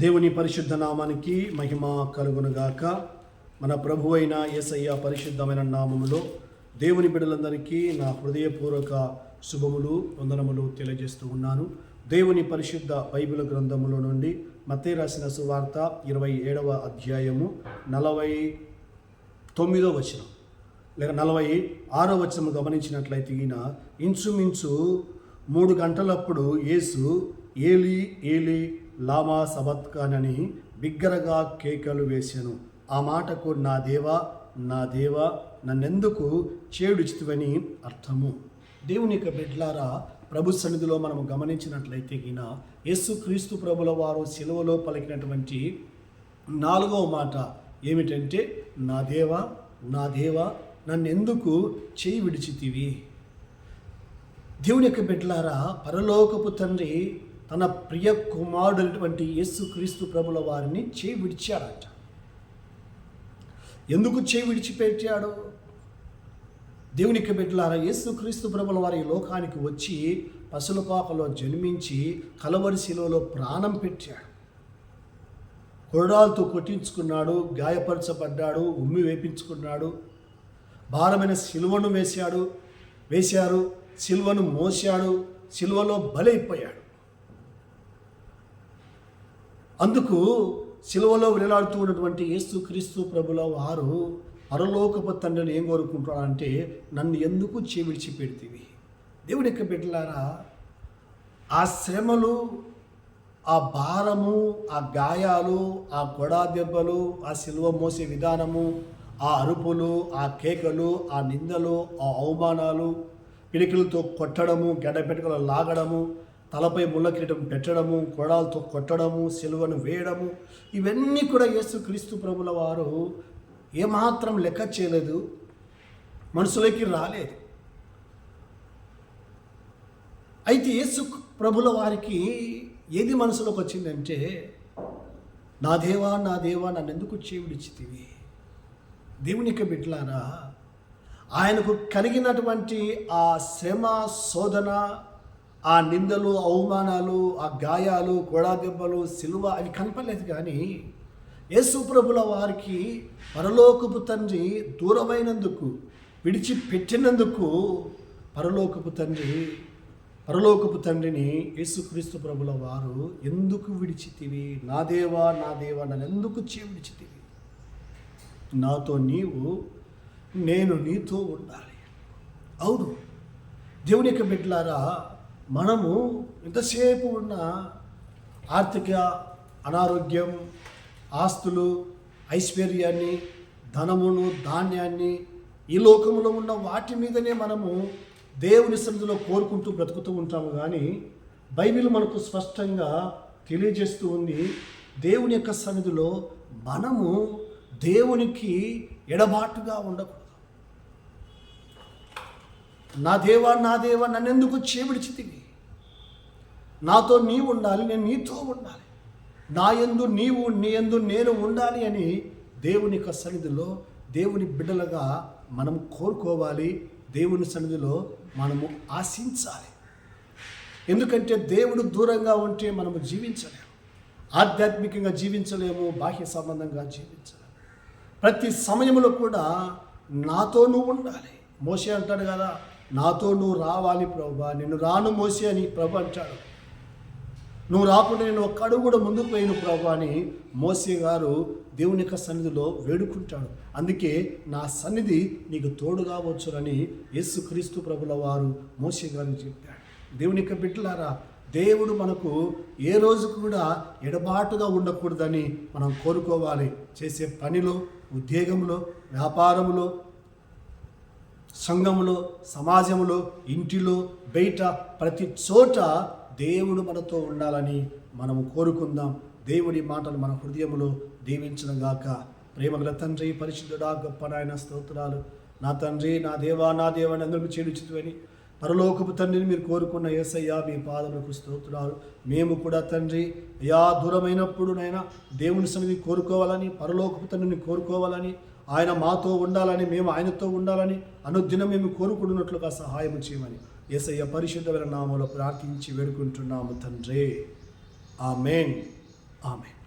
దేవుని పరిశుద్ధ నామానికి మహిమ కలుగునుగాక. మన ప్రభు అయిన యేసయ్య పరిశుద్ధమైన నామములో దేవుని బిడ్డలందరికీ నా హృదయపూర్వక శుభములు వందనములు తెలియజేస్తూ ఉన్నాను. దేవుని పరిశుద్ధ బైబిల్ గ్రంథములో నుండి మత్తయి రాసిన సువార్త 27వ అధ్యాయము 49వ వచనం లేక 46వ వచనం గమనించినట్లయితే ఇంచుమించు 3 గంటలప్పుడు యేసు ఏలి ఏలి లామా సబత్కానని బిగ్గరగా కేకలు వేశాను. ఆ మాటకు నా దేవా నా దేవా నన్నెందుకు చేడుచితివని అర్థము. దేవుని యొక్క బిడ్డలారా, ప్రభు సన్నిధిలో మనము గమనించినట్లయితే యేసు క్రీస్తు ప్రభుల వారు సిలువలో పలికినటువంటి 4వ మాట ఏమిటంటే, నా దేవా నా దేవా నన్నెందుకు చేయి విడిచితివి. దేవుని యొక్క బిడ్డలారా, పరలోకపు తండ్రి తన ప్రియ కుమారుడైనటువంటి యేసు క్రీస్తు ప్రభుల వారిని చేయి విడిచాడట. ఎందుకు చేయి విడిచిపెట్టాడు? దేవుని యొక్క బిడ్డలారా, యేసు క్రీస్తు ప్రభుల వారి లోకానికి వచ్చి పసులపాకలో జన్మించి కలవరి శిలువలో ప్రాణం పెట్టాడు. కొరడాలతో కొట్టించుకున్నాడు, గాయపరచబడ్డాడు, ఉమ్మి వేపించుకున్నాడు, భారమైన శిలువను వేశారు, శిలువను మోశాడు, శిలువలో బలైపోయాడు. అందుకు శిలువలో వేలాడుతూ ఉన్నటువంటి యేసు క్రీస్తు ప్రభుల వారు పరలోకపు తండ్రిని ఏం కోరుకుంటాడంటే, నన్ను ఎందుకు చేయి విడిచిపెడితివి. దేవుని యొక్క బిడ్డలారా, ఆ శ్రమలు, ఆ భారము, ఆ గాయాలు, ఆ గొడా దెబ్బలు, ఆ శిలువ మోసే విధానము, ఆ అరుపులు, ఆ కేకలు, ఆ నిందలు, ఆ అవమానాలు, పిడికిలతో కొట్టడము, గడ్డపెట్టుకలు లాగడము, తలపై ముళ్ళ కిరీటం పెట్టడము, కొడాలతో కొట్టడము, సిలువను వేయడము, ఇవన్నీ కూడా యేసు క్రీస్తు ప్రభుల వారు ఏమాత్రం లెక్క చేయలేదు, మనసులోకి రాలేదు. అయితే యేసు ప్రభుల వారికి ఏది మనసులోకి వచ్చిందంటే, నా దేవా నా దేవా నన్నెందుకు చేయి విడిచితివి. దేవుని యొక్క బిడ్డలారా, ఆయనకు కలిగినటువంటి ఆ శ్రమ, శోధన, ఆ నిందలు, అవమానాలు, ఆ గాయాలు, కొడా దెబ్బలు, సిలువ అవి కనపడలేదు. కానీ యేసు ప్రభుల వారికి పరలోకపు తండ్రి దూరమైనందుకు, విడిచిపెట్టినందుకు పరలోకపు తండ్రిని యేసుక్రీస్తు ప్రభుల వారు ఎందుకు విడిచితివి, నా దేవా నా దేవా నన్ను ఎందుకు విడిచితివి. నాతో నీవు, నేను నీతో ఉండాలి. అవును దేవుని యొక్క బిడ్డలారా, మనము ఎంతసేపు ఉన్న ఆర్థిక అనారోగ్యం, ఆస్తులు, ఐశ్వర్యాన్ని, ధనమును, ధాన్యాన్ని, ఈ లోకంలో ఉన్న వాటి మీదనే మనము దేవుని సన్నిధిలో కోరుకుంటూ బ్రతుకుతూ ఉంటాము. కానీ బైబిల్ మనకు స్పష్టంగా తెలియజేస్తూ ఉంది, దేవుని యొక్క సన్నిధిలో మనము దేవునికి ఎడబాటుగా ఉండకూడదు. నా దేవా నా దేవా నన్నెందుకు చేయి విడిచితివి. నాతో నీవు ఉండాలి, నేను నీతో ఉండాలి, నా యందు నీవు, నీ యందు నేను ఉండాలి అని దేవుని యొక్క సన్నిధిలో దేవుని బిడ్డలుగా మనం కోరుకోవాలి. దేవుని సన్నిధిలో మనము ఆశించాలి. ఎందుకంటే దేవుడు దూరంగా ఉంటే మనము జీవించలేము, ఆధ్యాత్మికంగా జీవించలేము, బాహ్య సంబంధంగా జీవించలేము. ప్రతి సమయంలో కూడా నాతో నువ్వు ఉండాలి. మోసే అంటాడు కదా, నాతో నువ్వు రావాలి ప్రభువా, నేను రాను మోసే అని ప్రభు అంటాడు. నువ్వు రాకుండా నేను ఒక్క అడుగు కూడా ముందుకు పోయిన ప్రభు అని మోసే గారు దేవుని యొక్క సన్నిధిలో వేడుకుంటాడు. అందుకే నా సన్నిధి నీకు తోడుగా వచ్చునని యేసు క్రీస్తు ప్రభుల వారు మోసే గారు చెప్పాడు. దేవుని యొక్క బిడ్డలారా, దేవుడు మనకు ఏ రోజు కూడా ఎడబాటుగా ఉండకూడదని మనం కోరుకోవాలి. చేసే పనిలో, ఉద్యోగంలో, వ్యాపారంలో, సంఘములో, సమాజంలో, ఇంటిలో, బయట, ప్రతి చోట దేవుడు మనతో ఉండాలని మనము కోరుకుందాం. దేవుడి మాటలు మన హృదయంలో దీవించడం గాక. ప్రేమగల తండ్రి, పరిశుద్ధుడా, గొప్ప నాయన, స్తోత్రాలు. నా తండ్రి, నా దేవా నా దేవా అందరికీ చేడుచితివని పరలోకపు తండ్రిని మీరు కోరుకున్న యేసయ్యా, మీ పాదములకు స్తోత్రాలు. మేము కూడా తండ్రి, దూరమైనప్పుడు నైనా దేవుని సన్నిధి కోరుకోవాలని, పరలోకపు తండ్రిని కోరుకోవాలని, ఆయన మాతో ఉండాలని, మేము ఆయనతో ఉండాలని అనుదినం మేము కోరుకుంటున్నట్లుగా సహాయం చేయమని యేసయ్య పరిశుద్ధమైన నామములో ప్రార్థించి వేడుకుంటున్నాము తండ్రి. ఆమేన్. ఆమేన్.